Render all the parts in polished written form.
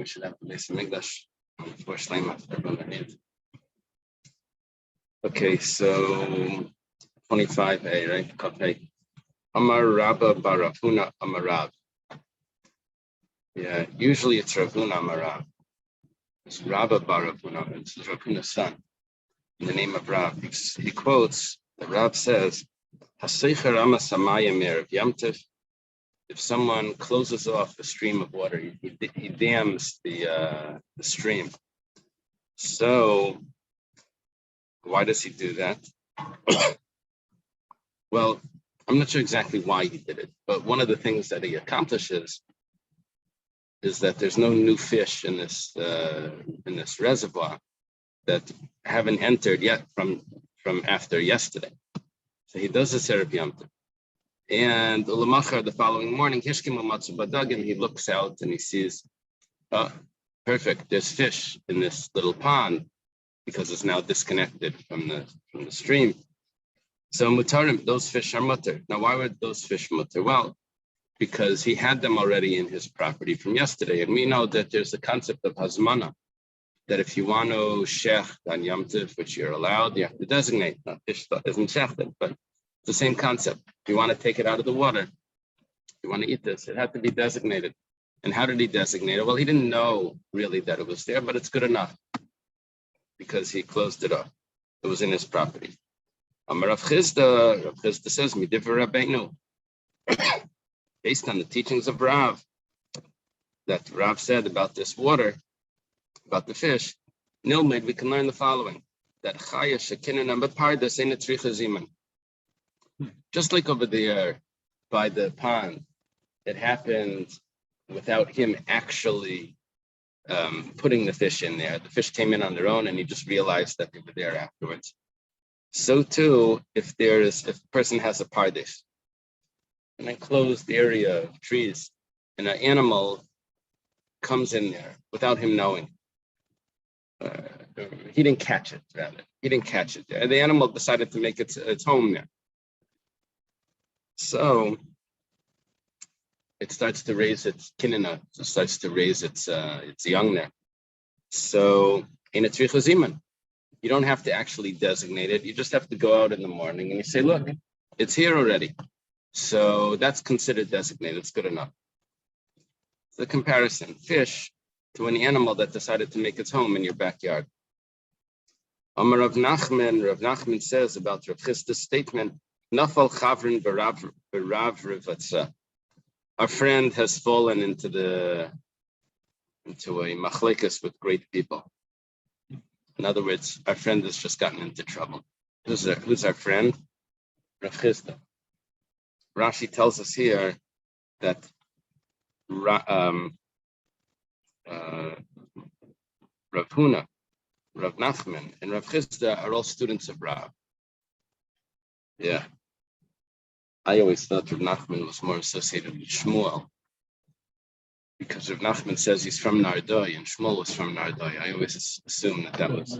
we should have the Beitza Mikdash before Shleima after Rabanit. Okay, so 25a, right? Kapei. Amar Rabba bar Rav Huna Amar Rav. Yeah, usually it's Rav Huna Amar Rav. It's Rabba bar Rav Huna. It's Rav Huna's son. In the name of Rav, he quotes. The Rav says, "Haseicher Rama Samayim Erev Yamtiv." If someone closes off a stream of water, he dams the stream. So, why does he do that? Well, I'm not sure exactly why he did it, but one of the things that he accomplishes is that there's no new fish in this reservoir that haven't entered yet from after yesterday. So he does this Erev Yamtiv. And Ulamachar, the following morning, he looks out and he sees, perfect, there's fish in this little pond because it's now disconnected from the stream. So mutarim, those fish are mutter. Now, why were those fish mutter? Well, because he had them already in his property from yesterday. And we know that there's a concept of hazmana, that if you want to shecht on Yom Tov, which you're allowed, you have to designate. Now, fish isn't shechted, but it's the same concept. If you want to take it out of the water, you want to eat this, it had to be designated. And how did he designate it? Well, he didn't know really that it was there, but it's good enough because he closed it up. It was in his property. Rav Chisda says, Midivar Rabbeinu, based on the teachings of Rav, that Rav said about this water, about the fish, Nilmed, we can learn the following, that Chaya Shekinan and Bapardas ain't a Tricha Ziman. Just like over there by the pond, it happened without him actually putting the fish in there. The fish came in on their own and he just realized that they were there afterwards. So too, if a person has a pardes, an enclosed area of trees, and an animal comes in there without him knowing, he didn't catch it, rather. He didn't catch it there. The animal decided to make its home there. So it starts to raise its kinina, it starts to raise its young there. So in a tzricha ziman, you don't have to actually designate it. You just have to go out in the morning and you say, look, it's here already. So that's considered designated. It's good enough. The comparison, fish to an animal that decided to make its home in your backyard. Rav Nachman says about Rav Chisda's statement, Nafal Chavrin berav rivatza. Our friend has fallen into a machlekes with great people. In other words, our friend has just gotten into trouble. Who's our friend? Rav Chisda. Rashi tells us here that Rav Huna, Rav Nachman, and Rav Chisda are all students of Rav. Yeah. I always thought Rav Nachman was more associated with Shmuel because Rav Nachman says he's from Nardoi and Shmuel was from Nardoi. I always assume that was.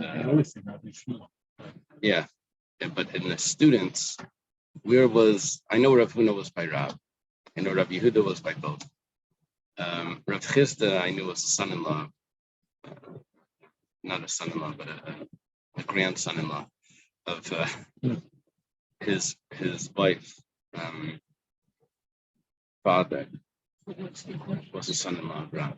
Yeah, but in the students, I know Rav Huna was by Rav. I know Rav Yehuda was by both. Rav Chisda, I knew was a son-in-law, not a son-in-law, but a grandson-in-law of his wife. Father was a son-in-law of Rav.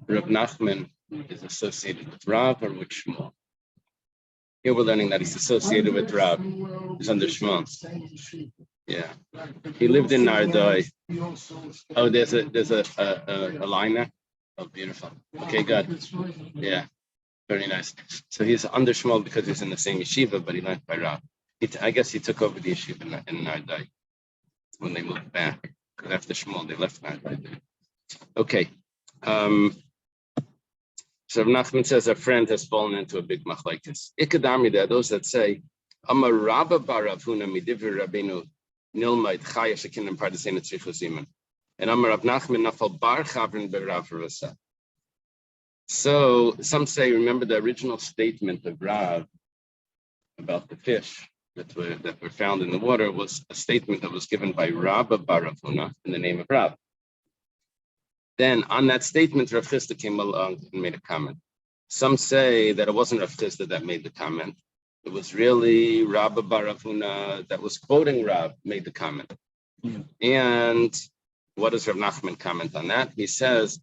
Rav Nachman is associated with Rav or with Shmuel. Here we're learning that he's associated with Rav. He's under Shmuel. Yeah, he lived in Nardoi. Oh, there's a line there. Oh, beautiful. Okay, good. Yeah, very nice. So he's under Shmuel because he's in the same yeshiva, but he learned by Rav. I guess he took over the yeshiva in Nardai when they moved back. Because after Shmuel, they left Nardai. Okay. So Nachman says a friend has fallen into a big machlekes. Ikadami, there are those that say, Amar Rabba bar Rav Huna midivir Rabbeinu nilmaid chaya shekinim pardesein tzricha ziman. And Amar Rav Nachman nafal bar chavrin berav rasa. So some say, remember the original statement of Rav about the fish that were found in the water was a statement that was given by Rabba bar Rav Huna in the name of Rav. Then on that statement, Rav Chisda came along and made a comment. Some say that it wasn't Rav Chisda that made the comment. It was really Rabbi bar Rav Huna that was quoting Rav made the comment. And what does Rav Nachman comment on that? He says,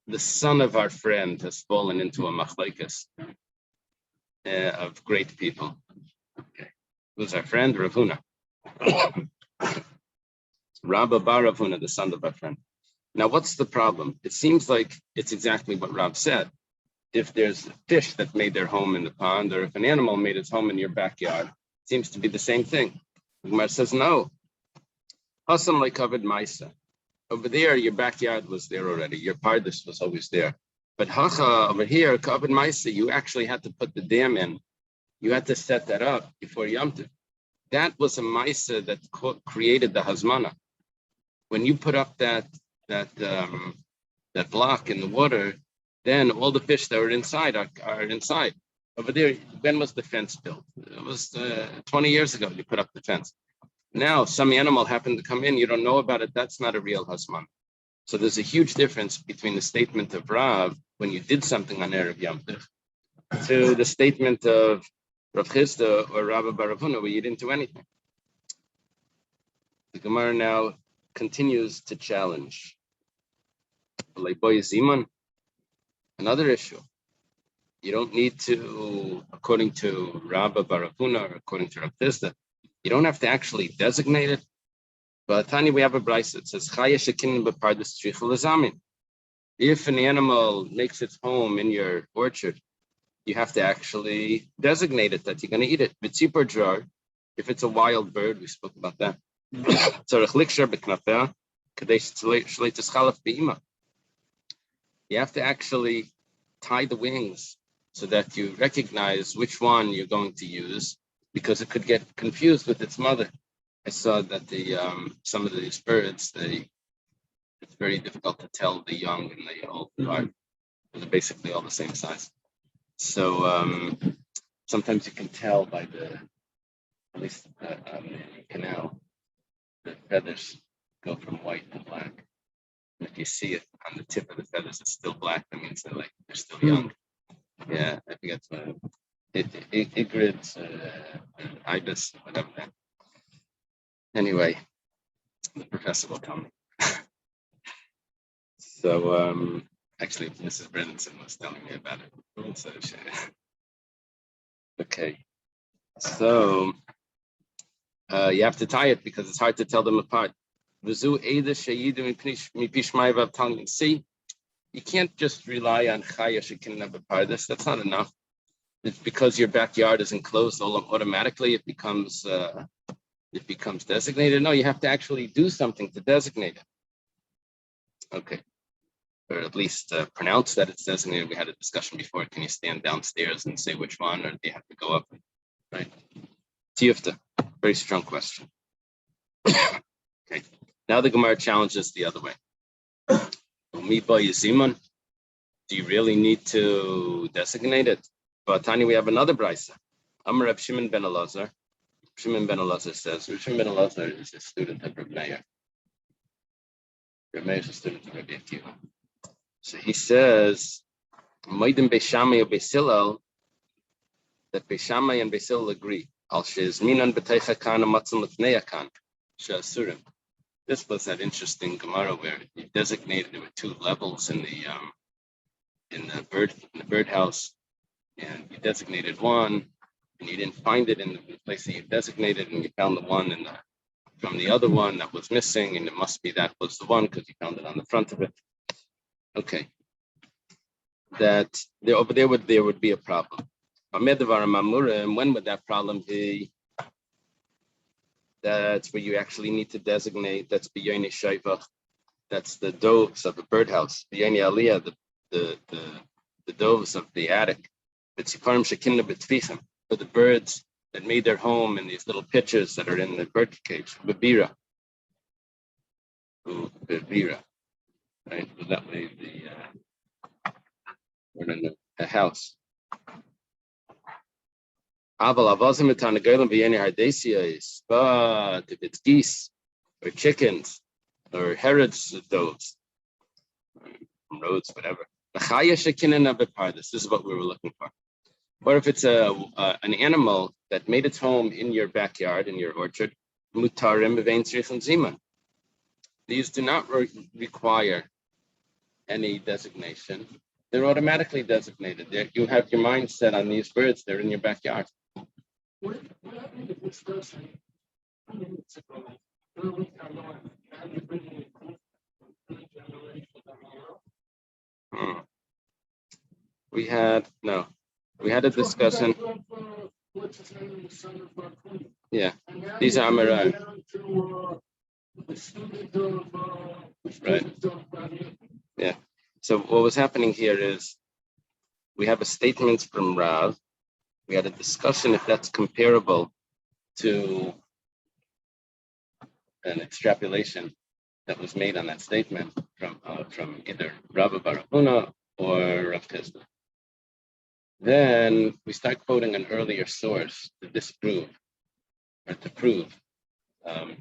the son of our friend has fallen into a machlekes of great people. Okay. Who's our friend? Rav Huna. Rabbi bar Rav Huna, the son of our friend. Now, what's the problem? It seems like it's exactly what Rav said. If there's a fish that made their home in the pond, or if an animal made its home in your backyard, it seems to be the same thing. The Gemara says, no. Hasam like covered Maisa. Over there, your backyard was there already. Your pardes was always there. But Hacha, over here, covered Maisa, you actually had to put the dam in. You had to set that up before Yom Tov. That was a Maisa that created the Hazmana. When you put up that block in the water, then all the fish that are inside are inside. Over there, when was the fence built? It was 20 years ago you put up the fence. Now some animal happened to come in, you don't know about it, that's not a real Hazman. So there's a huge difference between the statement of Rav when you did something on Erev Yom Tov to the statement of Rav Chisda or Rabbi bar Rav Huna where you didn't do anything. The Gemara now continues to challenge. Another issue. You don't need to, according to Rabbi bar Rav Huna or according to Rav Chisda, you don't have to actually designate it. But Tanya, we have a brayse that says, if an animal makes its home in your orchard, you have to actually designate it that you're going to eat it. If it's a wild bird, we spoke about that. You have to actually tie the wings so that you recognize which one you're going to use, because it could get confused with its mother. I saw that some of these birds, it's very difficult to tell the young and the old. They're basically all the same size. So sometimes you can tell by at least on the canal, the feathers go from white to black. And if you see it on the tip of the feathers, it's still black. That means they're still young. Yeah, I think it's Igrids, ibis, whatever that. Anyway, the professor will tell me. So actually, Mrs. Brennan was telling me about it. So okay, so you have to tie it because it's hard to tell them apart. See, you can't just rely on Chaya Shekin Pardes. That's not enough. It's because your backyard is enclosed automatically. It becomes designated. No, you have to actually do something to designate it. Okay, or at least pronounce that it's designated. We had a discussion before. Can you stand downstairs and say which one, or do you have to go up? Right? Tiyufta, very strong question. Okay, now the Gemara challenges the other way. Do you really need to designate it? But Tani, we have another brayse. Amar Reb Shimon ben Elazar. Shimon ben Elazar says, Shimon ben Elazar is a student of Reb Meir. Reb Meir is a student of Reb Akiva. So he says, Moedim Beishamai or Beisilal, that Beishamai and Beisilal agree. Al she'ezminan b'teicha kan amatzon lefnei akan she'asurim. This was that interesting Gemara where he designated there were two levels in the birdhouse, and you designated one, and you didn't find it in the place that you designated, and you found the one from the other one that was missing, and it must be that was the one because you found it on the front of it. Okay, that there would be a problem. When would that problem be? That's where you actually need to designate. That's b'yoni shayvach. That's the doves of the birdhouse. B'yoni aliyah, the doves of the attic. B'tziparim shekinna b'tvichim, for the birds that made their home in these little pitchers that are in the bird cage. B'bira, right? That way we're in the house. But if it's geese or chickens or Herod's doves, roads, whatever. This is what we were looking for. Or if it's an animal that made its home in your backyard, in your orchard, these do not require any designation. They're automatically designated. You have your mind set on these birds. They're in your backyard. We had a discussion. Yeah, these are Amarai. Right. Yeah. So what was happening here is we have a statement from Rav. We had a discussion if that's comparable to an extrapolation that was made on that statement from either Rav Barahuna or Rav Tizna. Then we start quoting an earlier source to disprove or to prove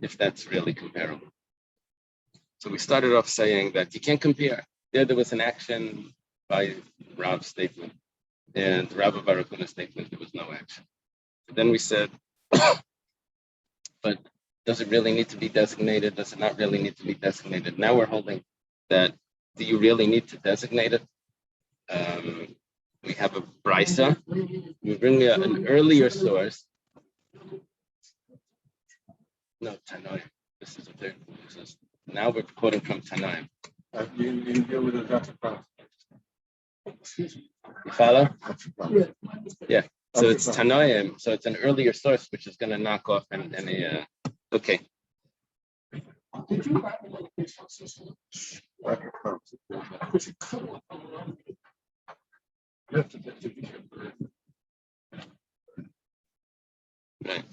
if that's really comparable. So we started off saying that you can't compare. There was an action by Rav's statement, and Rav Barakuna's statement, there was no action. Then we said, but does it really need to be designated? Does it not really need to be designated? Now we're holding that, do you really need to designate it? We have a Beitza. We bring an earlier source. No, Tanoim. This is a third. Now we're quoting from Tanoim. You follow? Yeah. So it's Tanoim. So it's an earlier source, which is going to knock off any. Okay. Right.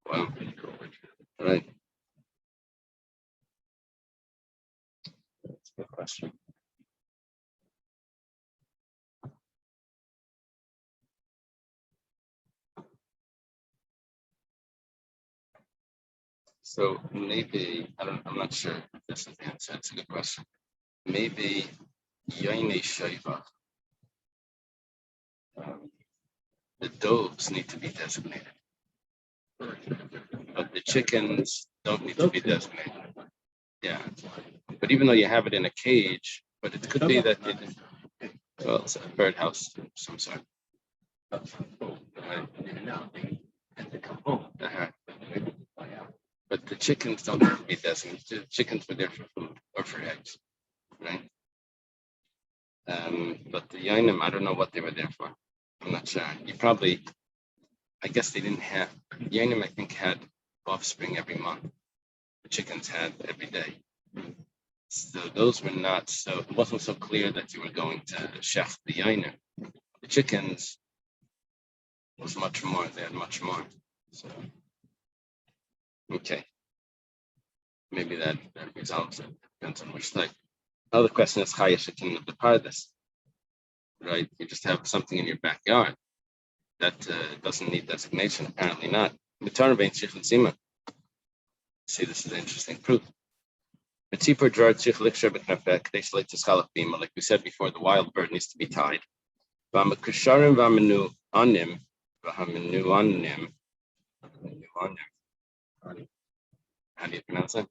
Wow. Right. That's a good question. So maybe I'm not sure if this is the answer. It's a good question. Maybe Yomi Shaiva. The doves need to be designated, but the chickens don't need to be designated. Yeah, but even though you have it in a cage, but it could be that it's a birdhouse of some sort. Right. But the chickens don't need to be designated. The chickens were there for food or for eggs, right? But the Yonim, I don't know what they were there for. I'm not sure. I guess they didn't have, Yonim I think had offspring every month. The chickens had every day. So those were not, so it wasn't so clear that you were going to shech the Yonim. The chickens was much more, they had much more. So, okay. Maybe that resolves it. Depends on which type. Another question is Chayash of the Pardes. Right? You just have something in your backyard that doesn't need designation, apparently not. See, this is an interesting proof. Like we said before, the wild bird needs to be tied. How do you pronounce it?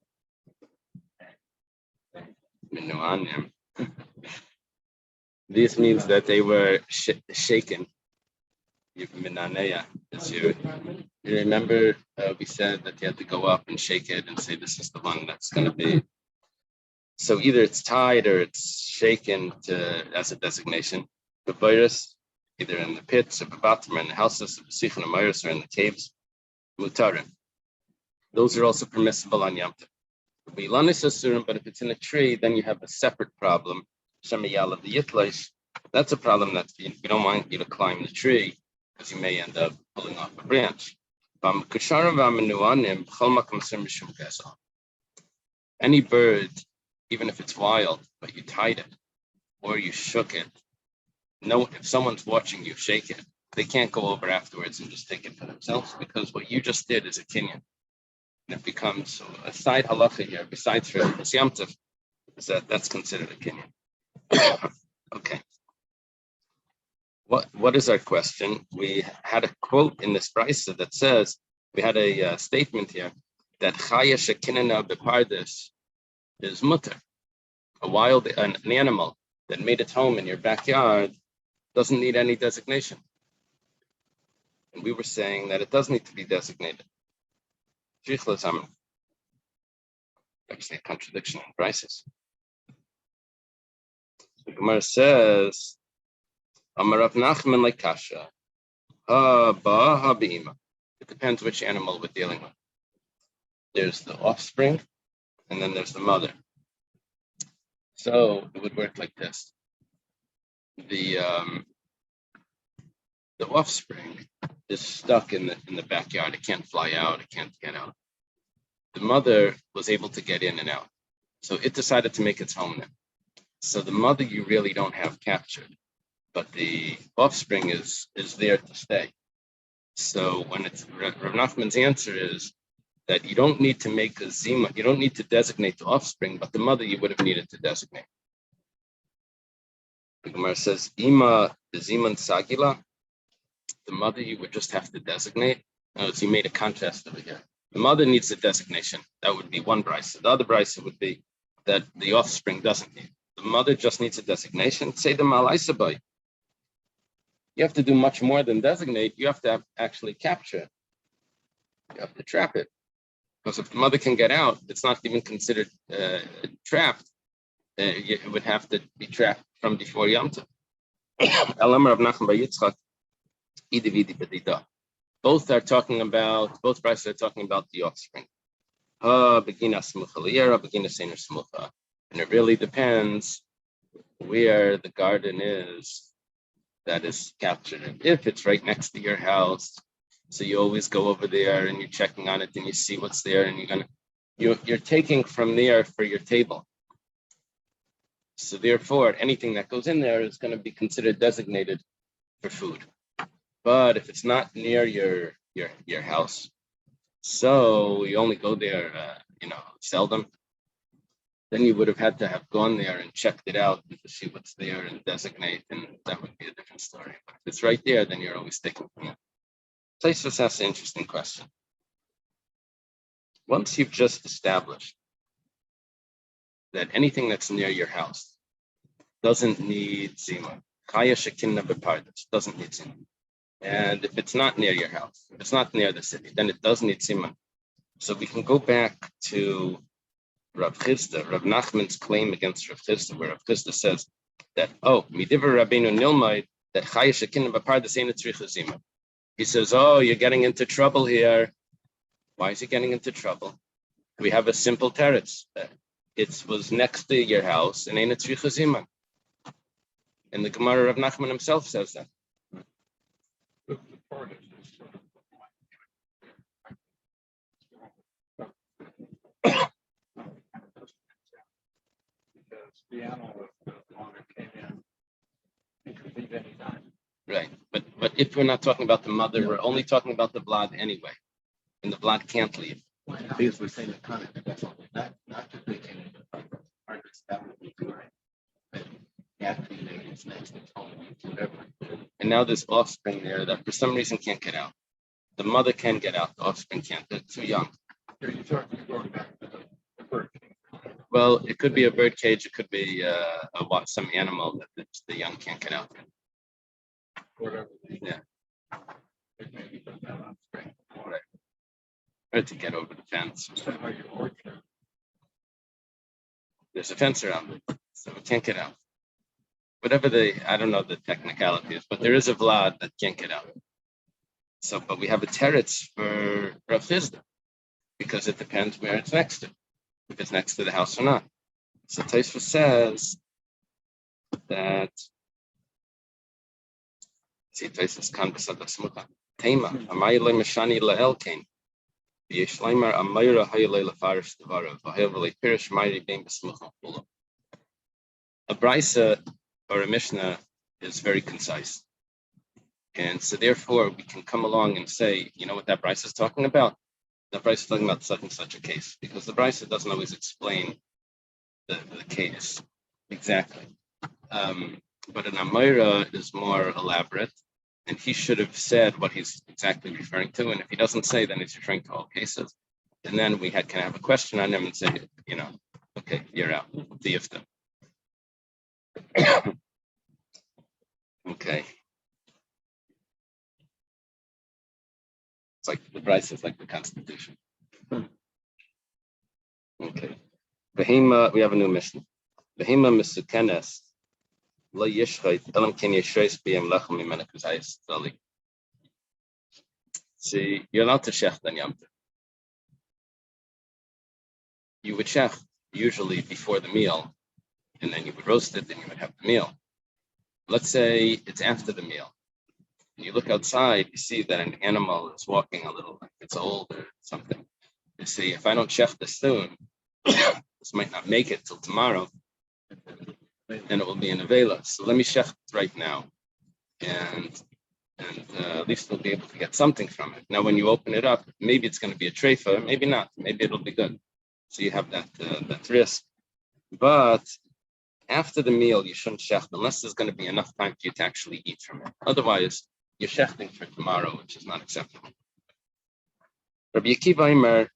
This means that they were shaken. You remember we said that you had to go up and shake it and say this is the one that's going to be. So either it's tied or it's shaken as a designation. The virus, either in the pits or the bottom or in the houses, or in the caves, mutarim. Those are also permissible on Yom Tov. But if it's in a tree, then you have a separate problem. That's a problem that you don't want you to climb the tree because you may end up pulling off a branch. Any bird, even if it's wild, but you tied it or you shook it, if someone's watching you shake it, they can't go over afterwards and just take it for themselves because what you just did is a kinyan. And it becomes a side halacha here, besides for Yom Tov, is that's considered a kinyan. Okay. What is our question? We had a quote in this brisa that says, we had a statement here that chaya shekinena bepardis is mutter. An animal that made its home in your backyard doesn't need any designation. And we were saying that it does need to be designated. Actually, a contradiction in prices. The Gemara says, Amar Rav Nachman like kasha, it depends which animal we're dealing with. There's the offspring, and then there's the mother. So it would work like this: the offspring is stuck in the backyard. It can't fly out. It can't get out. The mother was able to get in and out, so it decided to make its home there. So the mother you really don't have captured, but the offspring is there to stay. So when it's Rav Nachman's answer is that you don't need to make a zima, you don't need to designate the offspring, but the mother you would have needed to designate. The Gemara says, Ima ziman sagila, the mother you would just have to designate. Notice you made a contrast over here. The mother needs a designation. That would be one brisa. The other brisa would be that the offspring doesn't need. The mother just needs a designation. Say the malaisa boy. You have to do much more than designate. You have to actually capture it. You have to trap it. Because if the mother can get out, it's not even considered trapped. It would have to be trapped from before Yom Tov. Both prices are talking about the offspring. And it really depends where the garden is that is captured. If it's right next to your house, so you always go over there and you're checking on it and you see what's there and you're taking from there for your table. So therefore, anything that goes in there is going to be considered designated for food. But if it's not near your house, so you only go there, seldom, then you would have had to have gone there and checked it out to see what's there and designate, and that would be a different story. But if it's right there, then you're always taking from it. Tosfos asks an interesting question. Once you've just established that anything that's near your house doesn't need zima, chaya shekinna b'pardos, doesn't need zima. And if it's not near your house, if it's not near the city, then it does need zima. So we can go back to Rav Chisda, Rav Nachman's claim against Rav Chisda, where Rav Chisda says that, midiver Rabbeinu nilmaid, that chaya shekinna b'pardos ain't tzricha zima. He says, you're getting into trouble here. Why is he getting into trouble? We have a simple teretz. It was next to your house, and ain't a tzricha zima. And the Gemara of Nachman himself says that. The animal with the owner came in, it could leave any time. Right, but if we're not talking about the mother, we're only talking about the blood anyway, and the blood can't leave. Because we're saying the content, that's all. Not just making it that would be correct. But after you make it next, it's only whatever. And now there's offspring there that for some reason can't get out. The mother can get out, the offspring can't. They're too young. You're talking going back to the bird. Well, it could be a bird cage. It could be some animal that the young can't get out. Whatever. Yeah. It may be put down on spring. Right. Or to get over the fence. There's a fence around it, so it can't get out. Whatever I don't know the technicality is, but there is a vlad that can't get out. So, but we have a teretz for Rav Chisda, because it depends where it's next to, if it's next to the house or not. So Tosfos says that, Tosfos kan b'sada smucha, tema, amay le meshani le'el kain, v'yesh leimar amayra hayalei lefarish devarav, v'hayel v'lei pirish mayri bein b'smucha pula. A brisa or a mishnah is very concise. And so therefore we can come along and say, you know what that brisa is talking about? The Bryce is talking about such and such a case because the Bryce doesn't always explain the case exactly. But an Amira is more elaborate, and he should have said what he's exactly referring to. And if he doesn't say, then he's referring to all cases. And then we can have a question on him and say, okay, you're out. The ifta. Okay. It's like the Bryce is like the Constitution. Okay. Behema, we have a new mission. Behema misukenes la yishchait elam ken yishreis b'yem lechem mimena kuzayis tzali. See, you're allowed to shech then yom tov. You would shech usually before the meal, and then you would roast it, then you would have the meal. Let's say it's after the meal. And you look outside, you see that an animal is walking a little, like it's old or something. You see, if I don't shech this soon, this might not make it till tomorrow, and it will be in a vela. So let me shech right now, and at least we'll be able to get something from it. Now, when you open it up, maybe it's going to be a treifa, maybe not, maybe it'll be good. So you have that risk. But after the meal, you shouldn't shecht unless there's going to be enough time for you to actually eat from it. Otherwise, you're shechting for tomorrow, which is not acceptable. Rabbi Akiva Imer,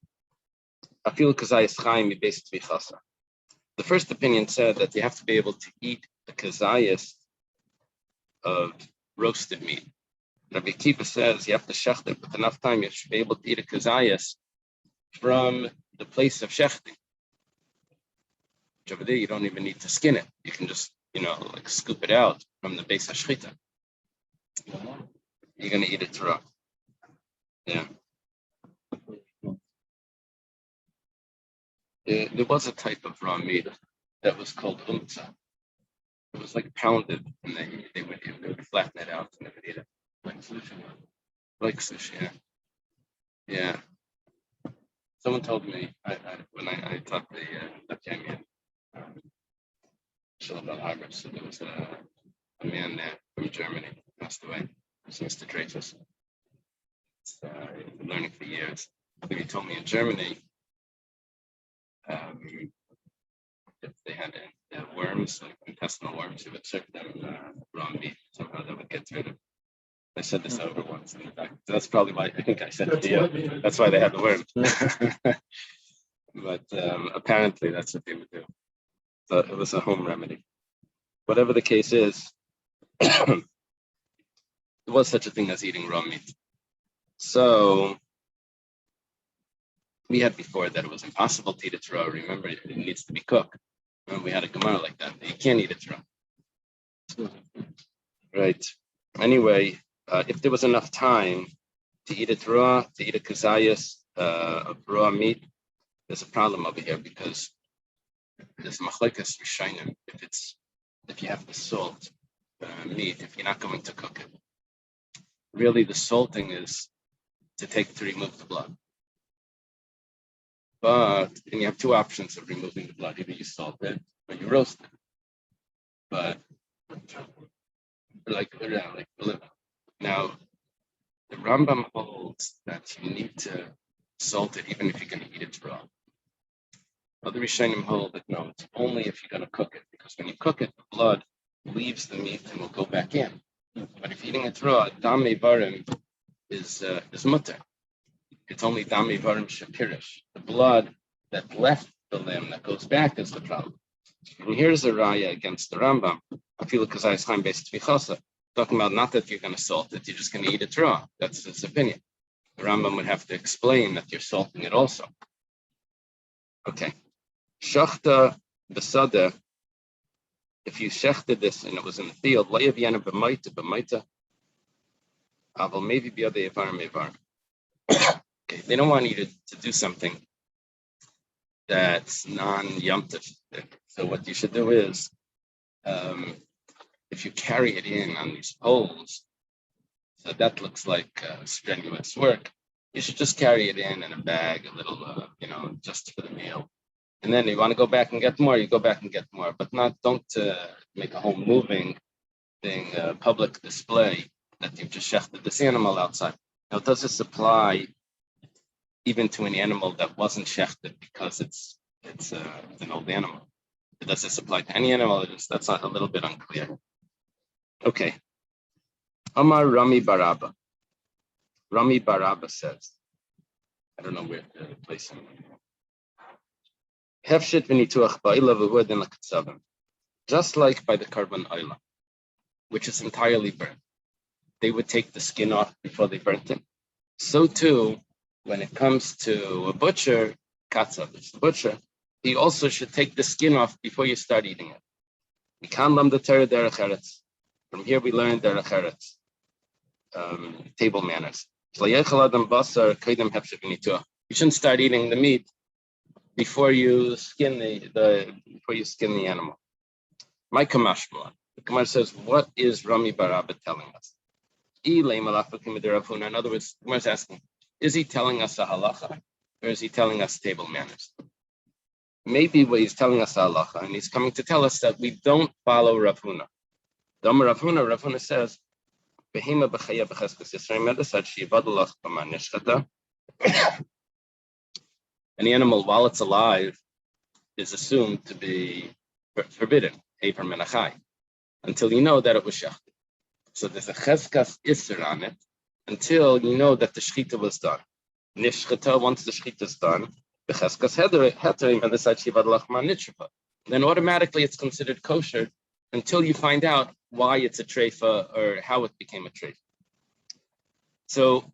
afil kazayis chaim based tvichasa. The first opinion said that you have to be able to eat the kazayis of roasted meat. Rabbi Akiva says you have to shecht it with enough time. You should be able to eat a kazayis from the place of shechting. Over there, you don't even need to skin it. You can just, like scoop it out from the base of shchita. You're going to eat it raw. Yeah. There was a type of raw meat that was called umza. It was like pounded, and they would flatten it out and they would eat it. Like sushi. Like sushi, yeah. Yeah. Someone told me when I taught the Kenyan Shilabel Harbor, so there was a man there from Germany who passed away. It was Mr. Dreyfus. He's been learning for years. He told me in Germany, if they had worms, like intestinal worms, he would serve them raw meat. Somehow that would get rid of. I said this over once. In fact, that's probably why I think I said it to you. That's why they had the worms. But apparently that's what they would do. So it was a home remedy. Whatever the case is, there was such a thing as eating raw meat. So we had before that it was impossible to eat it raw. Remember, it needs to be cooked. Remember, we had a Gemara like that. You can't eat it raw. Right. Anyway, if there was enough time to eat it raw, to eat a kazayas of raw meat, there's a problem over here because there's machlekes rishonim if you have the salt meat, if you're not going to cook it. Really, the salting is to remove the blood. And you have two options of removing the blood. Either you salt it or you roast it. But now, the Rambam holds that you need to salt it even if you're going to eat it raw. Other Rishonim hold that no, it's only if you're going to cook it, because when you cook it, the blood leaves the meat and will go back in. But if you're eating it raw, dame varim is mutter. It's only dame varim shapirish. The blood that left the limb that goes back is the problem. And here's a raya against the Rambam. I feel because I time based tvichasa, talking about not that you're going to salt it, you're just going to eat it raw. That's his opinion. The Rambam would have to explain that you're salting it also. Okay. Shachta besada, if you shechted this and it was in the field, layavyana b'maita, aval maybe b'yada evar. Okay, they don't want you to do something that's non-yomtiv. So what you should do is, if you carry it in on these poles, so that looks like strenuous work. You should just carry it in a bag, a little, just for the meal. And then you want to go back and get more, you go back and get more, but don't make a whole moving thing, public display that you've just shechted this animal outside. Now, does this apply even to an animal that wasn't shechted because it's an old animal. Does this apply to any animal? That's a little bit unclear. Okay. Amar Rami Baraba. Rami Baraba says, I don't know where to place him. Just like by the carbon oila, which is entirely burnt, they would take the skin off before they burnt it. So too, when it comes to a butcher, katzav, it's the butcher, he also should take the skin off before you start eating it. We can't learn the Torah derech eretz. From here we learn derech eretz, table manners. You shouldn't start eating the meat before you skin the animal. My kamashmalan. The Gemara says, what is Rami Baraba telling us? In other words, the Gemara is asking, is he telling us a halacha or is he telling us table manners? Maybe what he's telling us a halacha, and he's coming to tell us that we don't follow Rav Huna. Rav Huna says, an animal, while it's alive, is assumed to be forbidden, until you know that it was shechted. So there's a cheskas isser on it until you know that the shechita was done. Nishchita, once the shechita is done, the cheskas heterim and the side shivad lachma nitshava. Then automatically it's considered kosher until you find out why it's a treifa or how it became a treifa. So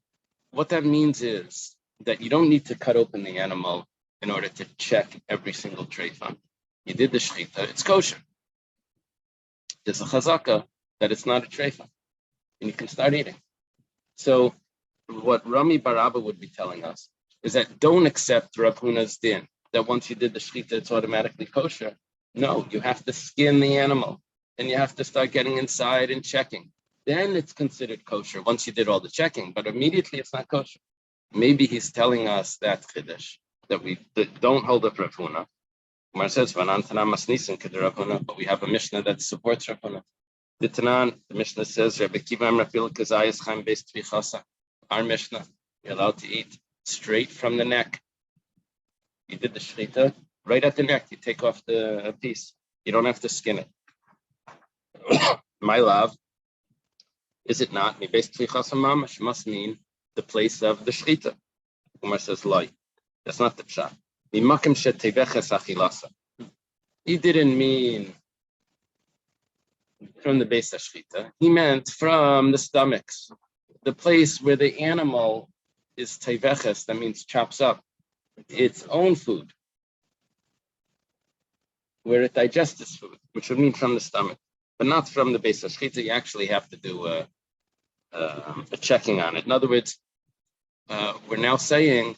what that means is that you don't need to cut open the animal in order to check every single treifa. You did the shechita, it's kosher. There's a chazaka that it's not a treifa, and you can start eating. So what Rami Baraba would be telling us is that don't accept Rav Huna's din, that once you did the shechita, it's automatically kosher. No, you have to skin the animal, and you have to start getting inside and checking. Then it's considered kosher once you did all the checking, but immediately it's not kosher. Maybe he's telling us that chiddush, that we don't hold up Rav Huna. Gemara says, but we have a Mishnah that supports Rav Huna. The Tanan, the Mishnah says, our Mishnah, you're allowed to eat straight from the neck. You did the shechita, right at the neck, you take off the piece. You don't have to skin it. My love, is it not? Must mean the place of the shechita. Umar says, lie. That's not the pshat. He didn't mean from the base of shechita. He meant from the stomachs, the place where the animal is teveches, that means chops up its own food, where it digests its food, which would mean from the stomach, but not from the base of shechita. You actually have to do a checking on it. In other words, we're now saying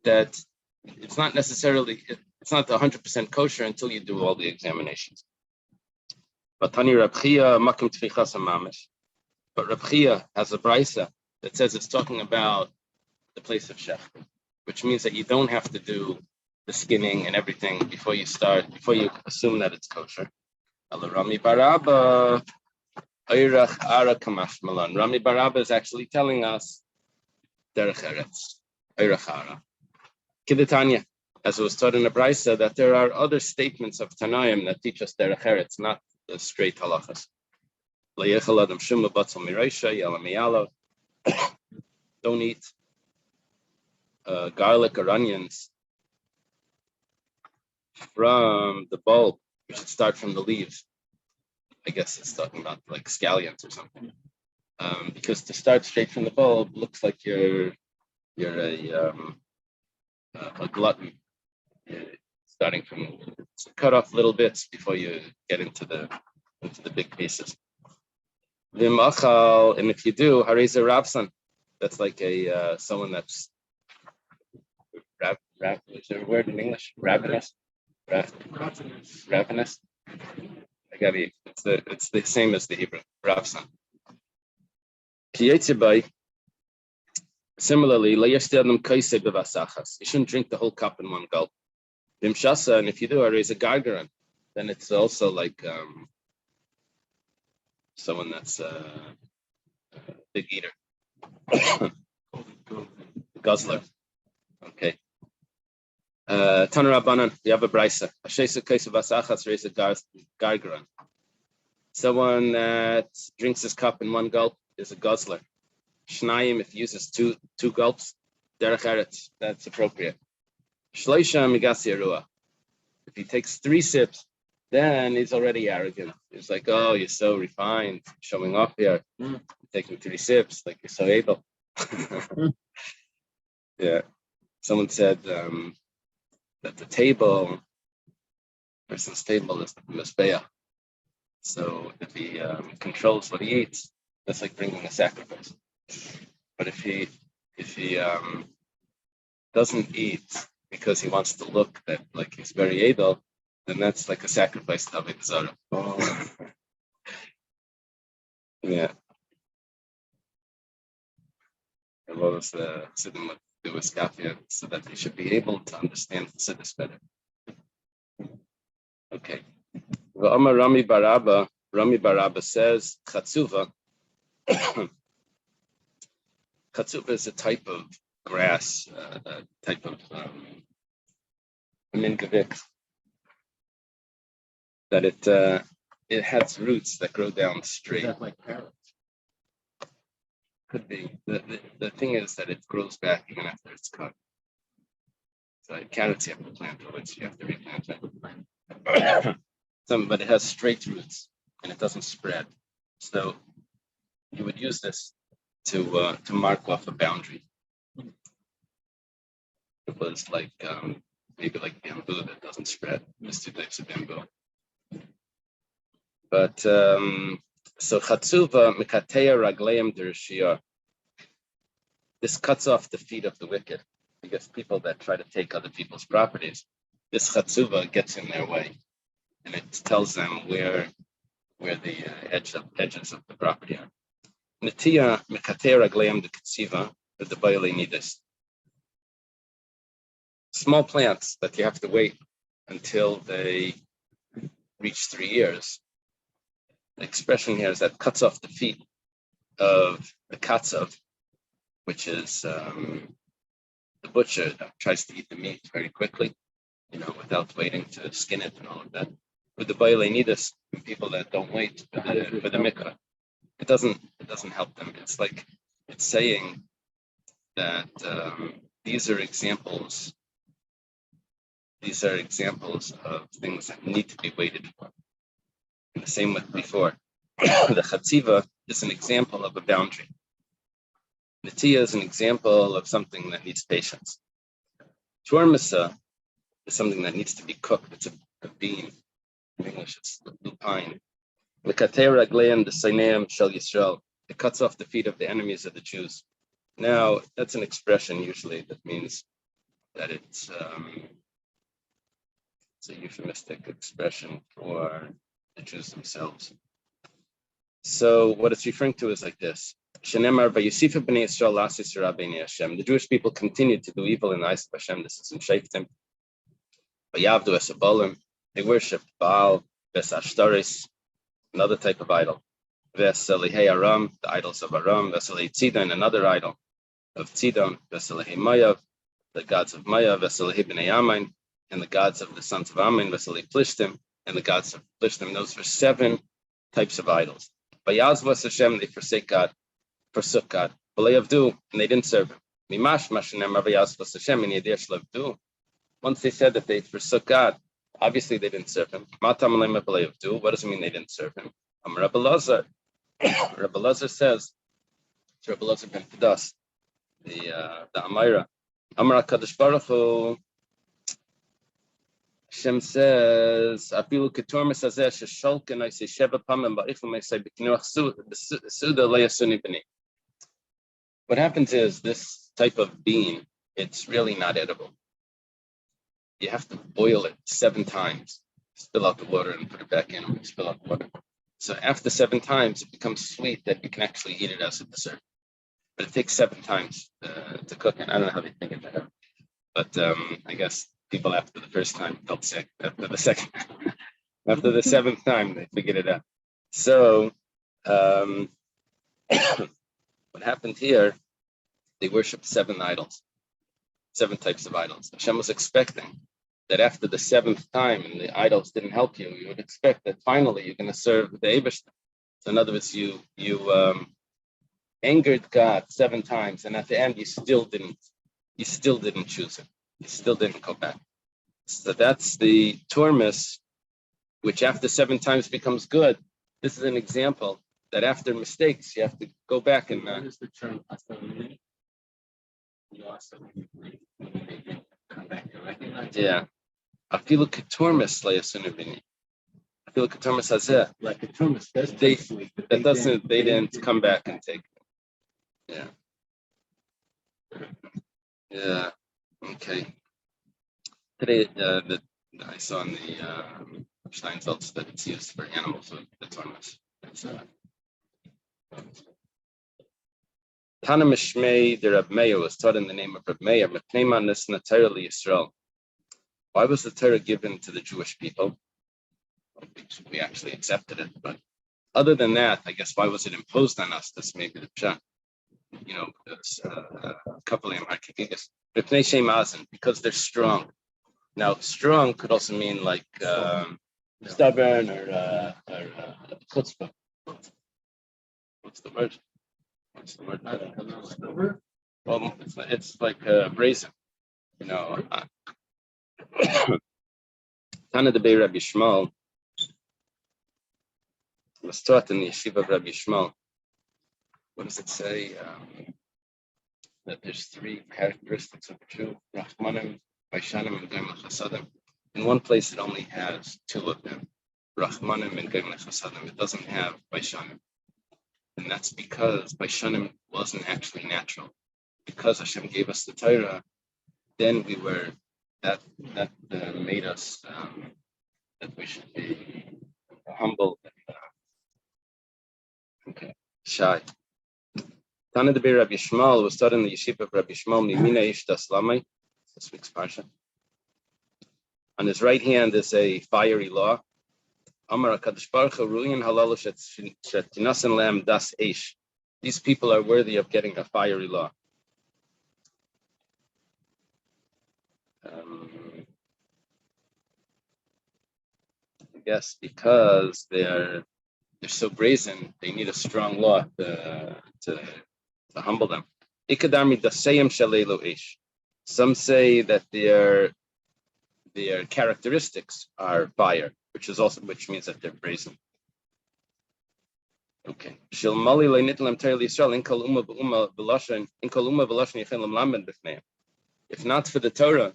that it's not 100% kosher until you do all the examinations. But Tani Reb Chia makim tfichas mamish. But Reb Chia has a brisa that says it's talking about the place of shech, which means that you don't have to do the skinning and everything before you assume that it's kosher. Rami Baraba, Eirach Ara Kamash Malan. Rami Baraba is actually telling us derech eretz, Eirach Ara. Kidetanya, as it was taught in the brisa, that there are other statements of Tanaim that teach us derech eretz, not the straight halachas. Don't eat garlic or onions from the bulb. You should start from the leaves. I guess it's talking about like scallions or something. Because to start straight from the bulb looks like you're a glutton. You're starting from cut off little bits before you get into the big pieces. V'machal, and if you do, hareza rabsan, that's like a someone that's is there a word in English? Ravenous. Ravenous. I got it. It's the same as the Hebrew. Rabsan. Similarly, you shouldn't drink the whole cup in one gulp. Vimshasa, and if you do, hareza gargaran, then it's also like someone that's a big eater. Guzzler. Okay. Tanarabanan, we have a brisa. Ashesa case of asachas raise a gargaran. Someone that drinks his cup in one gulp is a guzzler. Shnayim, if he uses two gulps, derech eretz, that's appropriate. Shloisha migasi arua. If he takes 3 sips, then he's already arrogant. He's like, oh, you're so refined, showing off here. Taking 3 sips, like you're so able. Yeah. Someone said that the person's table is the mizbeach. So if he controls what he eats, that's like bringing a sacrifice. But if he doesn't eat because he wants to look that like he's very able, then that's like a sacrifice to Avodah Zarah. Oh. Yeah. And what was the Siddim would do with Skafia so that they should be able to understand the Siddur better. Okay. Rami Barabba says Chatzuva. Chatzuva is a type of grass, a type of mingavik, that it has roots that grow down straight. Is that like carrots? Could be. The thing is that it grows back even after it's cut. So carrots you have to plant, which you have to replant it. But it has straight roots and it doesn't spread. So you would use this to mark off a boundary. It was like maybe like bamboo that doesn't spread. There's 2 types of bamboo. But so chatzuva mikateya ragleim dereshiyah. This cuts off the feet of the wicked, because people that try to take other people's properties, this chatzuva gets in their way, and it tells them where the edges of the property are. Netiya mikateya ragleim dekatziva the bailey nidus. Small plants that you have to wait until they reach 3 years. The expression here is that cuts off the feet of the katzav, which is the butcher that tries to eat the meat very quickly, without waiting to skin it and all of that. With the bailei nidus, people that don't wait for the mikvah, it doesn't help them. It's like it's saying that these are examples of things that need to be waited for. And the same with before. The chatziva is an example of a boundary. The tia is an example of something that needs patience. Chormasa is something that needs to be cooked. It's a bean. In English, it's lupine. L'katei ragleim d'saineim shel Yisrael. It cuts off the feet of the enemies of the Jews. Now, that's an expression usually that means that it's a euphemistic expression for the Jews themselves. So what it's referring to is like this. The Jewish people continued to do evil in the eyes of Hashem. This is in Shaftim. They worshipped Baal, Ashtaris, another type of idol. Aram, the idols of Aram, Tzidon, another idol of Tzidon, Mayav, the gods of Mayav, Bnei Amin, and the gods of the sons of Amin, Plishtim, and the gods of Plishtim. Those were 7 types of idols. Bayazvas Hashem, they forsook God. And they didn't serve him. Once they said that they forsook God, obviously they didn't serve him. What does it mean they didn't serve him? Rabbi Lazar says, it's Rabbi Lazar ben Kedas, the Amira, Amar HaKadosh Baruch Hu, Hashem says, "Afilu ketormis hazeh shesholken oisei sheva pamim ba'ifum oisei b'kinuach suda le'yasuni b'ni." What happens is this type of bean, it's really not edible. You have to boil it 7 times, spill out the water and put it back in, and spill out the water. So after 7 times, it becomes sweet that you can actually eat it as a dessert. But it takes 7 times to cook it. I don't know how they think of that, but I guess people after the first time felt sick. After the second, after the 7th time, they figured it out. So what happened here? They worshipped 7 idols. 7 types of idols. Hashem was expecting that after the 7th time and the idols didn't help you, you would expect that finally you're going to serve the Eibishter. So in other words, you angered God 7 times, and at the end you still didn't choose it. You still didn't go back. So that's the tormus, which after 7 times becomes good. This is an example that after mistakes you have to go back and. What is the term asami? You also come back to recognize. Yeah. Afilu ketormus leyasunubini. Afilu ketormus hazeh. Like a termus, They didn't come back and take it. Yeah. Yeah. Okay. Today, I saw in the Steinsaltz that it's used for animals with the tormus. Tana Mishmei, the Reb Meir was taught in the name of Reb Meir. Yisrael. Why was the Torah given to the Jewish people? We actually accepted it, but other than that, I guess why was it imposed on us? This may be the pshat. You know, a couple of them are kicking us. Because they're strong. Now, strong could also mean like stubborn or chutzpah. What's the word? Well, it's like brazen. You know, Tana de Rabbi Shmuel was taught in the yeshiva of Rabbi Shmuel. What does it say? That there's 3 characteristics of the Jew: Rachmanim, Baishanim, and Goyim Chasadim. In one place, it only has 2 of them: Rachmanim and Goyim Chasadim. It doesn't have Baishanim, and that's because Baishanim wasn't actually natural. Because Hashem gave us the Torah, then we were that made us that we should be humble and shy. Tana de Rabbi Shmuel was taught in the yeshiva of Rabbi Shmuel Mimina Ish Daslamai, this week's parsha. On his right hand is a fiery law. Amar HaKadosh Baruch Hu Ruyin Halalu Shetinasan Lam Das Eish. These people are worthy of getting a fiery law. I guess because they're so brazen, they need a strong law to humble them. Ikadami dasayim shalelu ish. Some say that their characteristics are fire, which means that they're brazen. Okay. Shilmali le'nitlam ter Yisrael in kol umma v'loshen yechin lamlamed b'fneim. If not for the Torah,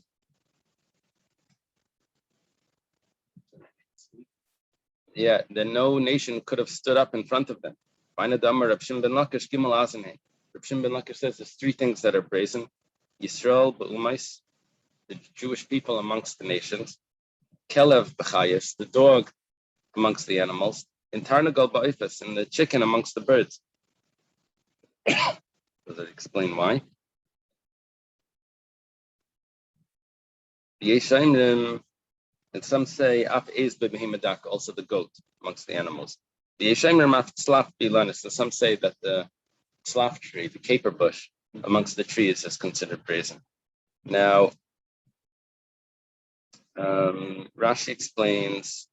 then no nation could have stood up in front of them. Reb Shimon ben Lakish says there's 3 things that are brazen: Yisrael b'umais, the Jewish people amongst the nations; Kelev b'chayis, the dog amongst the animals; and Tarnagal ba'ifas, and the chicken amongst the birds. Does that explain why? And some say also the goat amongst the animals. And some say that the slaf tree, the caper bush amongst the trees, is considered brazen. Now, Rashi explains.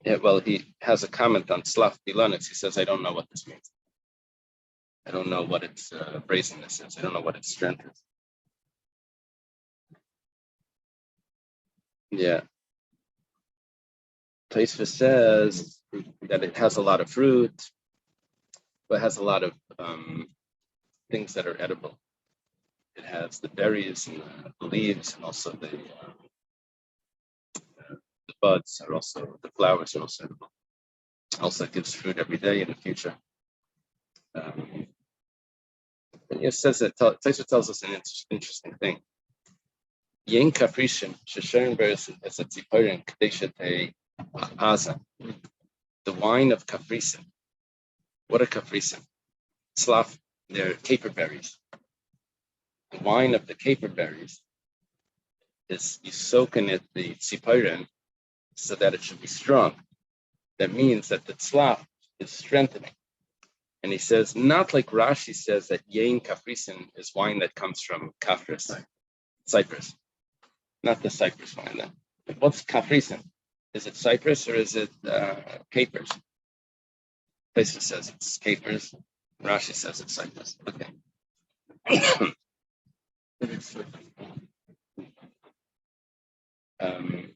He has a comment on slaf bilanis. He says, "I don't know what this means. I don't know what its brazenness is. I don't know what its strength is." Yeah. Tosfos says that it has a lot of fruit, but it has a lot of things that are edible. It has the berries and the leaves, and also the buds are also, the flowers are also edible. Also, it gives fruit every day in the future. And it says that Tosfos tells us an interesting thing. Yen Kafrishin, Shasharim Beres as a Tziporin, Kadeshate Aza. The wine of Kafrisin. What are Kafrisin? Slav, they're caper berries. The wine of the caper berries is you soak in it the Tziporin so that it should be strong. That means that the Slav is strengthening. And he says, not like Rashi says that Yain Kafrisin is wine that comes from Cyprus. Not the Cyprus wine then. But what's Kafrisin? Is it Cyprus or is it capers? Places says it's capers. Rashi says it's Cyprus. Okay.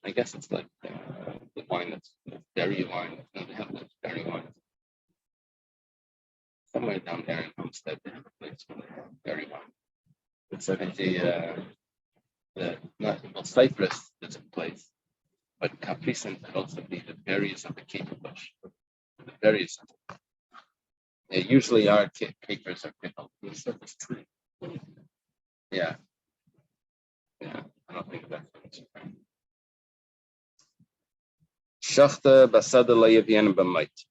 I guess it's like the wine that's berry wine. No, they have that berry wine. Somewhere down there in Homestead, they have a place where they have berry wine. It's like Cyprus is a place, but Capricin could also be the berries of the caper bush. The berries of it. They usually are capers are pickled. Yeah. Yeah, I don't think that's what it's from. Shachta basada layavian b'mait.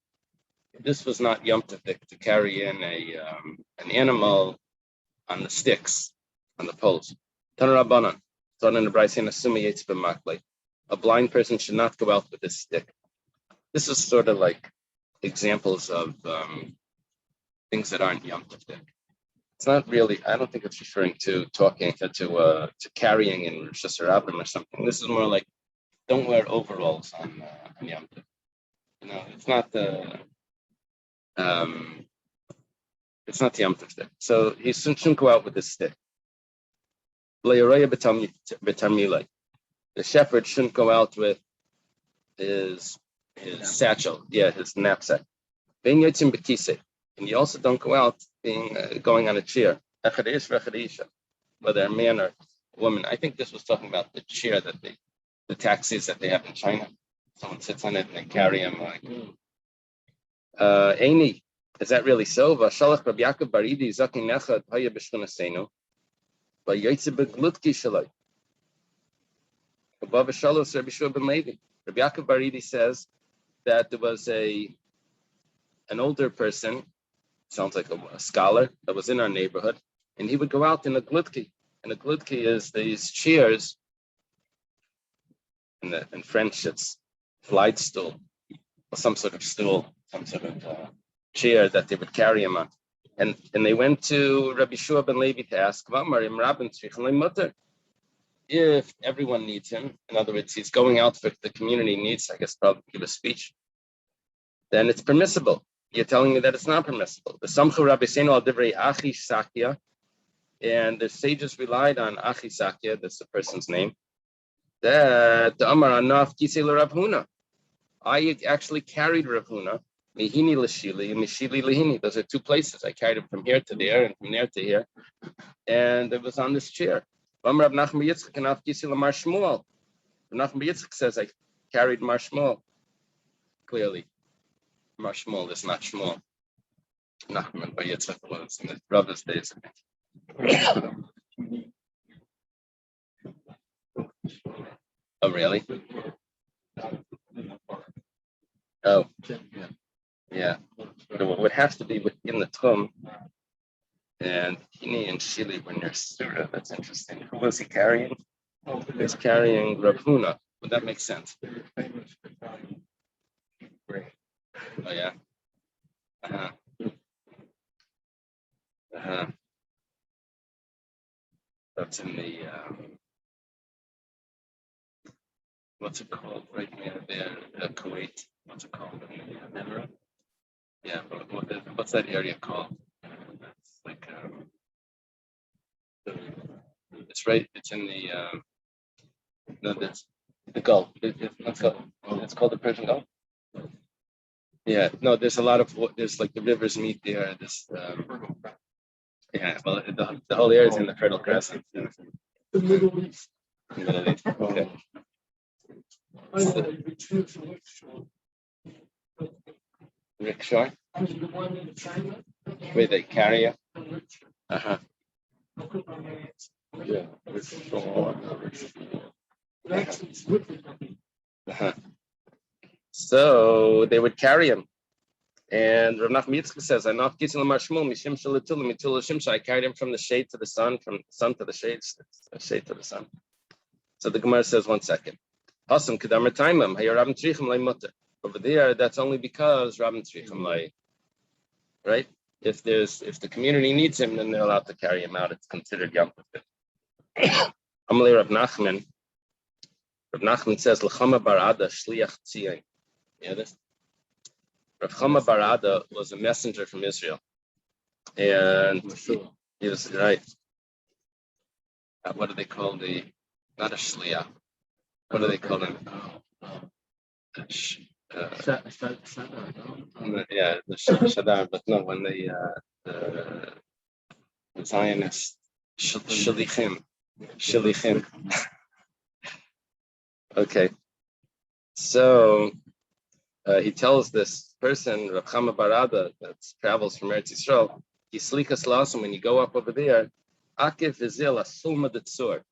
This was not Yom Tovik to carry in an animal on the sticks, on the poles. Tanarabanan, done in the Bryce and Asumi Yates b'makle. A blind person should not go out with this stick. This is sort of like examples of things that aren't Yom Tovik. It's not really. I don't think it's referring to talking to carrying in Rosh Hashanah or something. This is more like don't wear overalls on Yom Tov. You know, it's not the Yom Tov stick. So he shouldn't go out with this stick. The shepherd shouldn't go out with his satchel, his knapsack. And you also don't go out going on a chair, whether a man or woman. I think this was talking about the chair that the taxis that they have in China. Someone sits on it and they carry him like. Aini, is that really so? Vashalach Rabbi Yaakov Baridi zakin nechad haya b'shchunasenu. Vayotze beglutki shalai. Above Shalos Rabbi Shua ben Levi. Rabbi Yaakov Baridi says that there was an older person, sounds like a scholar, that was in our neighborhood, and he would go out in a glutki. And a glutki is these chairs, in French it's flight stool, or some sort of stool, some sort of chair that they would carry him on. And they went to Rabbi Shua ben Levi to ask, if everyone needs him, in other words, he's going out for the community needs, I guess probably give a speech, then it's permissible. You're telling me that it's not permissible. The Samchu Rabbi Seinu al Divrei Achi Sakya, and the sages relied on Achi Sakya, that's the person's name, that the Amar Anaf Kisei Rav Huna. I actually carried Rav Huna, Mihini Lashili and Mishili Lahini. Those are two places. I carried him from here to there and from there to here. And it was on this chair. Amar Rav Nachman Yitzchak Anaf Kisei Lamar Shmuel. Rav Nachman Yitzchak says I carried Mar Shmuel. Clearly. Mar Shmuel is not Shmuel. Nachman Bar Yitzchak was in his brother's days. Oh, really? Oh, yeah. It would have to be within the Tchum. And Hini and Shili were near Surah. That's interesting. Who was he carrying? He was carrying Rav Huna. Would that make sense? Oh, yeah. Uh-huh. Uh-huh. That's in the, what's it called right near there, Kuwait? What's it called? Yeah, but what's that area called? It's like, it's right, it's in the, no, that's the Gulf. It's called the Persian Gulf. Yeah, no, there's a lot of, there's like the rivers meet there. Yeah, well, the whole area is in the Fertile Crescent. The Middle East. Middle East, okay. Rickshaw? Where they carry you? Uh-huh. Yeah, uh-huh. So they would carry him. And Rav Nachman Yitzchak says, I carried him from the shade to the sun, from the sun to the shade to the sun. So the Gemara says, 1 second. Over there, that's only because Rabban Tzrichim lay, right? If the community needs him, then they're allowed to carry him out. It's considered Yom Tov. Amalei Rav Nachman. Rav Nachman says, "L'chama barada shliach tzion." You know this? Rav Chama barada was a messenger from Israel, and he was right. What do they call not a shliach? What do they call him? Yeah, the Shadar, but no, when the Zionists, Shalichim. Okay, so he tells this person, Rav Chama Barada, that travels from Eretz Yisrael, Yislikas Lasam, when you go up over there, Akif Vizil Asulma Detzur.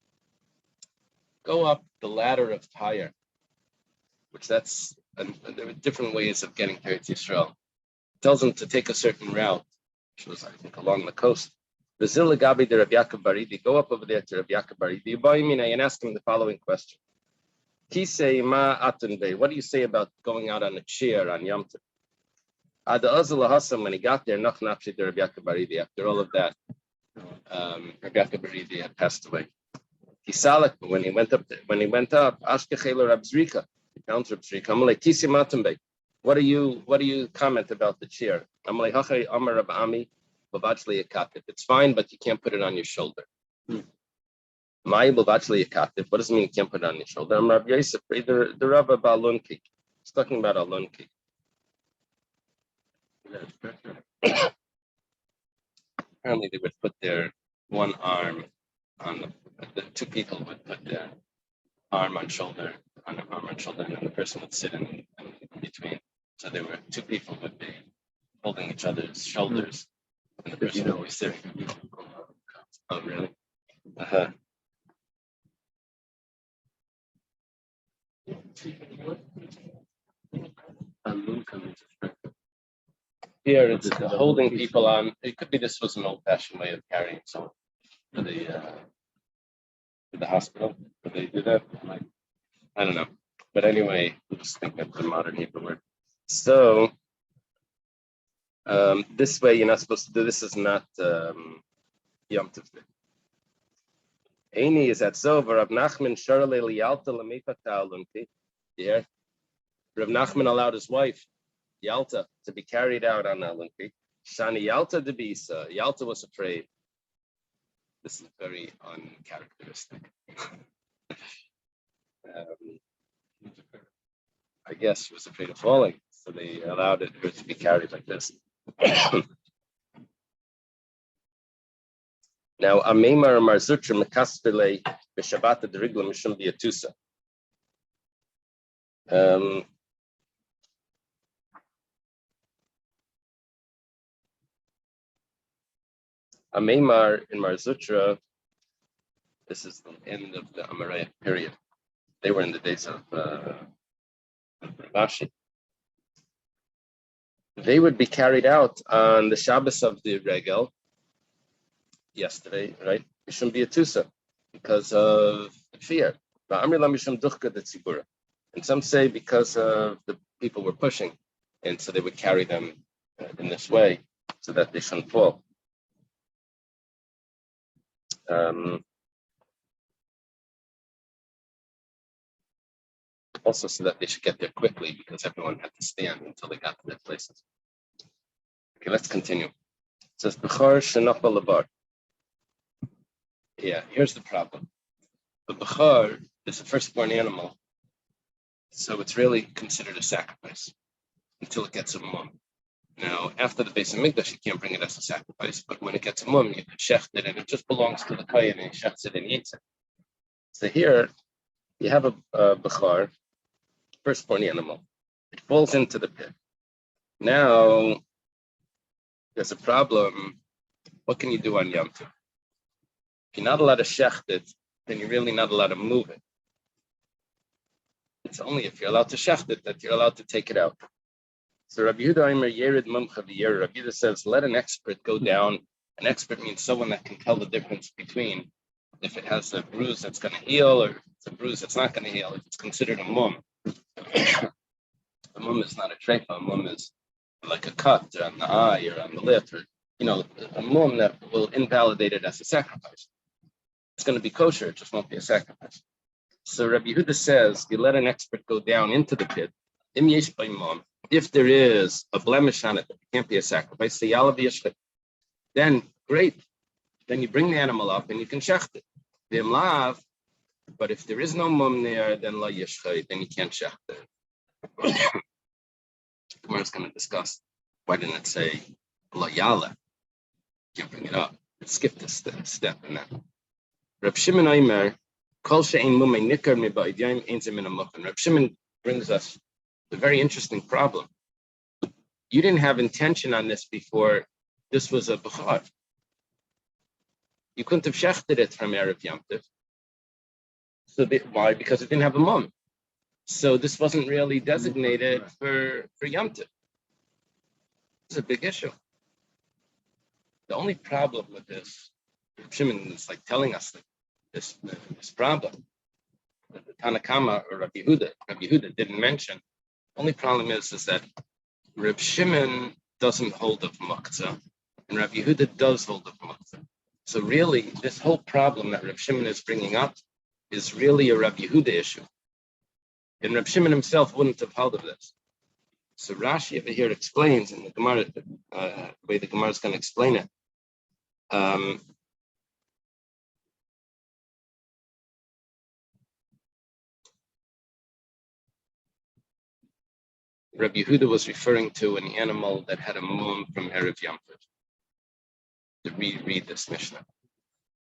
Go up the ladder of Tyre, which there are different ways of getting to Eretz Yisrael. It tells him to take a certain route, which was, I think, along the coast. Vizil Gabi de Rav Yaakov Baridi, go up over there to Rav Yaakov Baridi, and ask him the following question. Kisei ma atunbe. What do you say about going out on a chair on Yom Tov? Ada Azul Hassam, when he got there, Nach Napshi de Rav Yaakov Baridi. After all of that, Rav Yaakov Baridi had passed away. Kisalak, when he went up, Ashkechelo Rab Zrika, he found Rab Zrika. I'm like, Kisei ma atunbe. What do you comment about the chair? I'm like, Hachay Amar Rab Ami, Bavachli Yakatif. It's fine, but you can't put it on your shoulder. What does it mean you can't put it on your shoulder? I'm Rabbi Yosef, the Rabbi about Alunki. He's talking about Alunki. Apparently they would put their one arm on the two people would put their arm on shoulder, and then the person would sit in between. So there were two people would be holding each other's shoulders, and the person would be sitting. Oh, really? Uh-huh. Here it's holding people on. It could be this was an old-fashioned way of carrying someone to the hospital. Did they do that? I don't know. But anyway, I just think that's the modern Hebrew word. So this way you're not supposed to do. This is not Yom Tov. Eini is at Zover. Rav Nachman Sharle Lialta Lamipata Alunki. Yeah. Rav Nachman allowed his wife Yalta to be carried out on Alunki. Shani Yalta de Bisa. Yalta was afraid. This is very uncharacteristic. I guess she was afraid of falling, so they allowed her to be carried like this. Now, Ameimar Marzutra Mekaspele Bishabata de Rigla Mishum Biatusa. Ameimar in Marzutra, this is the end of the Amaraic period. They were in the days of Rashi. They would be carried out on the Shabbos of the Regel yesterday, right? Mishum Biatusa, because of fear. And some say because the people were pushing, and so they would carry them in this way so that they shouldn't fall. Also, so that they should get there quickly because everyone had to stand until they got to their places. Okay, let's continue. It says, Bechar Shenachal Lavar. Yeah, here's the problem. The Bechar is a firstborn animal, so it's really considered a sacrifice until it gets a mum. Now, after the Beitza Mikdash, you can't bring it as a sacrifice, but when it gets a mum, you can shecht it, and it just belongs to the kohen, and he shechts it and eats it. So here, you have a Bechar, firstborn animal. It falls into the pit. Now, there's a problem. What can you do on Yom Tov? If you're not allowed to shecht it, then you're really not allowed to move it. It's only if you're allowed to shecht it that you're allowed to take it out. So Rabbi Yehuda Aimer Yerid Mumcha V'Yer. Rabbi Yehuda says, let an expert go down. An expert means someone that can tell the difference between if it has a bruise that's going to heal or it's a bruise that's not going to heal. If it's considered a mum. A mum is not a treifa. A mum is like a cut on the eye or on the lip or a mum that will invalidate it as a sacrifice. It's going to be kosher, it just won't be a sacrifice. So Rabbi Yehuda says, you let an expert go down into the pit. If there is a blemish on it that can't be a sacrifice, then great. Then you bring the animal up and you can shecht it. But if there is no mum there, then la yishchay, then you can't shecht it. Gemara is going to discuss why didn't it say la yala? Can't bring it up. It skipped this step in that. Reb Shimon Aimer, kol she'ein mumay nikar mi ba'idyaim ein ze min hamuchen. Reb Shimon brings us a very interesting problem. You didn't have intention on this before this was a b'char. You couldn't have shechted it from Erev Yom Tov. So why? Because it didn't have a mum. So this wasn't really designated for Yom Tov. It's a big issue. The only problem with this, Shimon is like telling us this problem that the Tanakama or Rabbi Yehuda didn't mention. The only problem is that Reb Shimon doesn't hold of muktzah, and Rabbi Yehuda does hold of muktzah. So really, this whole problem that Reb Shimon is bringing up is really a Rabbi Yehuda issue. And Reb Shimon himself wouldn't have held of this. So Rashi over here explains in the Gemara, the way the Gemara is going to explain it. Rabbi Yehuda was referring to an animal that had a mum from Erev Yom Tov. To read this Mishnah.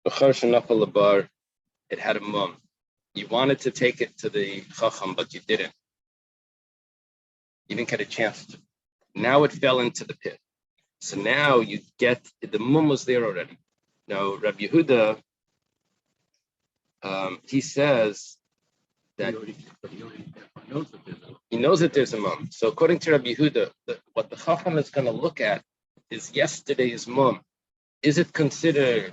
It had a mum. You wanted to take it to the Chacham, but you didn't. You didn't get a chance to. Now it fell into the pit. So now you get, the mum was there already. Now Rabbi Yehuda, he says that he knows that there's a mum. So according to Rabbi Yehuda, what the Chacham is going to look at is yesterday's mum. Is it considered,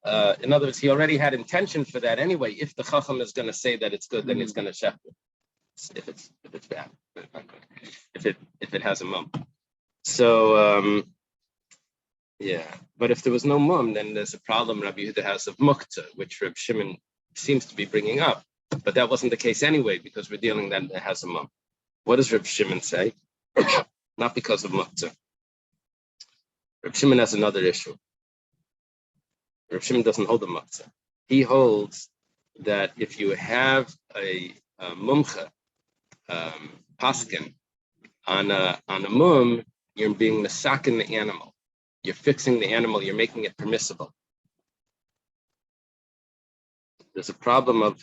in other words, he already had intention for that anyway. If the Chacham is going to say that it's good, then he's going to shecht it. If it's bad, if it has a mum. So yeah, but if there was no mum, then there's a problem Rabbi Yehuda has of muktzah, which Reb Shimon seems to be bringing up. But that wasn't the case anyway, because we're dealing that it has a mum. What does Reb Shimon say? Not because of muktzah. Reb Shimon has another issue. Reb Shimon doesn't hold the muktzah. He holds that if you have a mumcha, paskin, on a mum, you're being masakin the animal. You're fixing the animal. You're making it permissible. There's a problem of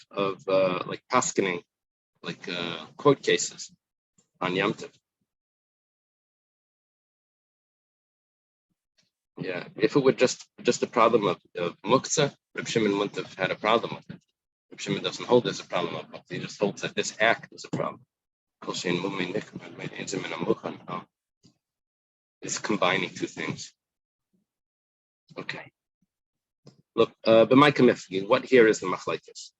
like paskining, like court cases on Yom Tov. Yeah, if it were just a problem of muktzah, Reb Shimon wouldn't have had a problem with it. Reb Shimon doesn't hold there's a problem of muktzah. He just holds that this act is a problem. It's combining two things. Okay. Look, b'may kamiflagi, what here is the machlekes?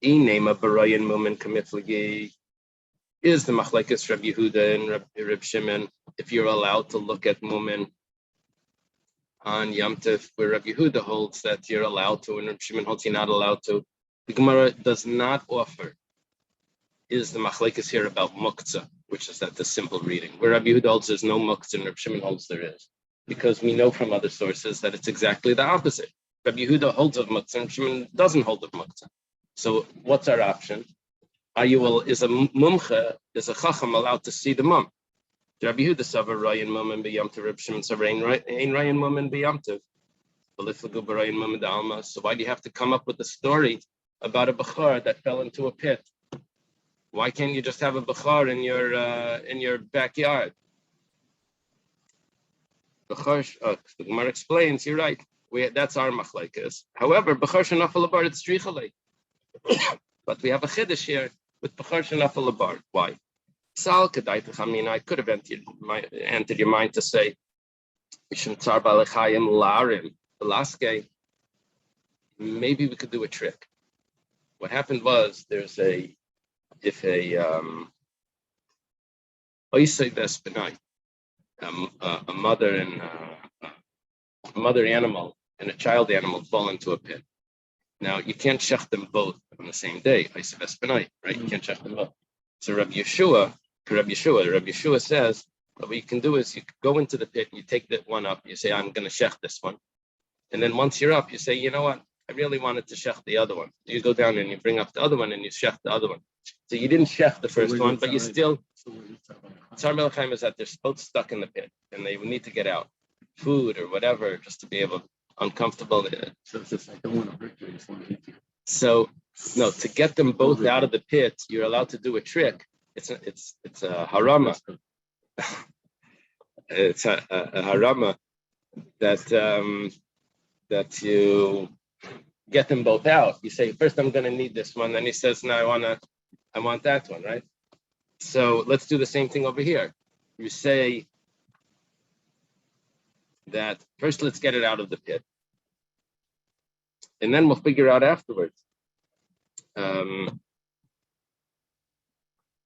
Inema barayin mumen kamiflagi is the machlekes Rabbi Yehuda and Reb Shimon. If you're allowed to look at mumen on Yom Tov, where Rabbi Yehuda holds that you're allowed to, and Reb Shimon holds you're not allowed to, the Gemara does not offer. Is the machlekes here about muktzah, which is that the simple reading. Where Rabbi Yehuda holds there's no muktzah, and Reb Shimon holds there is, because we know from other sources that it's exactly the opposite. Rabbi Yehuda holds of muktzah, and Shimon doesn't hold of muktzah. So what's our option? Is a mumcha, is a chacham allowed to see the mum? Rabbi Yehuda savar rayin mum and b'yam tov. Reb Shimon savar ein rayin mum and b'yam tov. V'liflagu b'rayin mum and alma. So why do you have to come up with a story about a bachar that fell into a pit? Why can't you just have a bachar in your backyard? Bachar, the Gemara explains. You're right. That's our machlekes. However, bachar shenafel labar it's strichale. But we have a chiddush here with bachar shenafel labar. Why? Sal kedaitach. I mean, I could have entered your mind to say, mishum tzar balechayim larim belaske. Maybe we could do a trick. What happened was there's a mother and a mother animal and a child animal fall into a pit. Now, you can't shech them both on the same day, right? You can't shech them both. So Rabbi Yeshua says, what you can do is you go into the pit, you take that one up, you say, I'm going to shech this one. And then once you're up, you say, you know what? I really wanted to shech the other one. You go down and you bring up the other one and you shech the other one. So you didn't shech the first one, but you still, Tzar Melechim is that they're both stuck in the pit and they need to get out. Food or whatever, just to be able, uncomfortable. So it's just, I don't want to hurt you, I just want to eat you. So, no, to get them both out of the pit, you're allowed to do a trick. It's a harama. It's a harama that you get them both out. You say, first I'm going to need this one. Then he says, no, I want that one, right? So let's do the same thing over here. You say that first let's get it out of the pit. And then we'll figure out afterwards.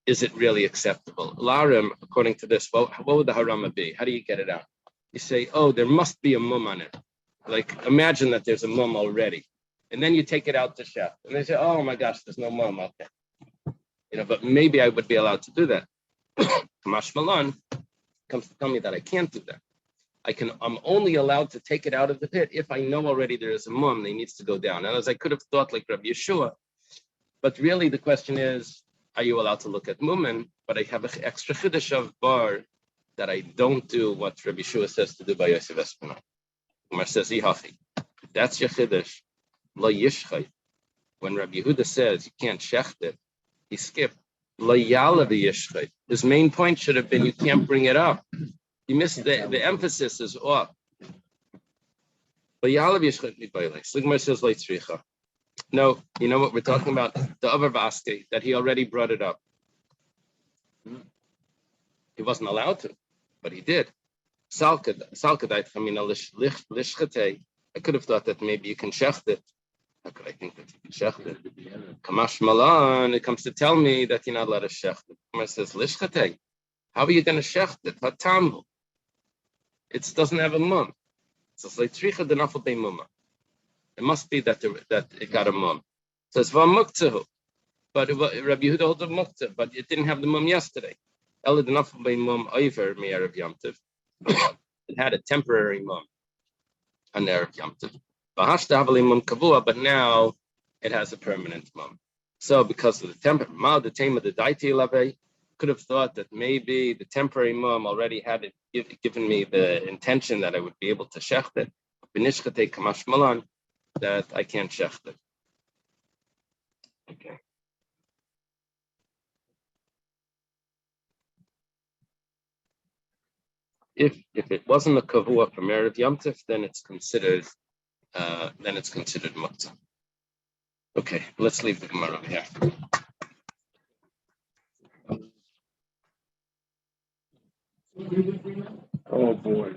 Is it really acceptable? Larim, according to this, what would the harama be? How do you get it out? You say, oh, there must be a mum on it. Like, imagine that there's a mum already. And then you take it out to chef. And they say, oh my gosh, there's no mum out there. But maybe I would be allowed to do that. Kamash Malan comes to tell me that I can't do that. I'm only allowed to take it out of the pit if I know already there is a mum that needs to go down. And as I could have thought like Rabbi Yeshua, but really the question is, are you allowed to look at mumen? But I have an extra chiddush of bar that I don't do what Rabbi Yeshua says to do by Yosef Espinal. Umar says, that's your chiddush. Lo yishchay. When Rabbi Yehuda says you can't shecht it, he skipped. Lo yala v'yishchay. His main point should have been you can't bring it up. You missed the emphasis is off. Lo yala v'yishchay mibayla. Sligmar says lo tzricha. No, you know what we're talking about? The other vaske, that he already brought it up. He wasn't allowed to, but he did. I could have thought that maybe you can shecht it. How could I think that you can shecht it? Kamash Malan, it comes to tell me that you're not allowed to shecht it. It says, Lishchate. How are you going to shecht it? Hatambu. It doesn't have a mum. It's like Tricha denafel be mumma. It must be that it got a mum. So it's v'amuktahu. But Rabbi Yehuda holds a mukta, but it didn't have the mum yesterday. Ela denafel be mum over me'erev yamtiv. It had a temporary mum on erev yamtiv. V'hashta havali mum kavua, but now it has a permanent mum. So because of the temporary, the time of the daiti lave, could have thought that maybe the temporary mum already had it given me the intention that I would be able to shecht it. B'nishchate kamash malan, that I can't shecht it. Okay. If it wasn't a kavua from erev yamtiv, then it's considered muktzah. Okay, let's leave the Gemara over here. Oh boy.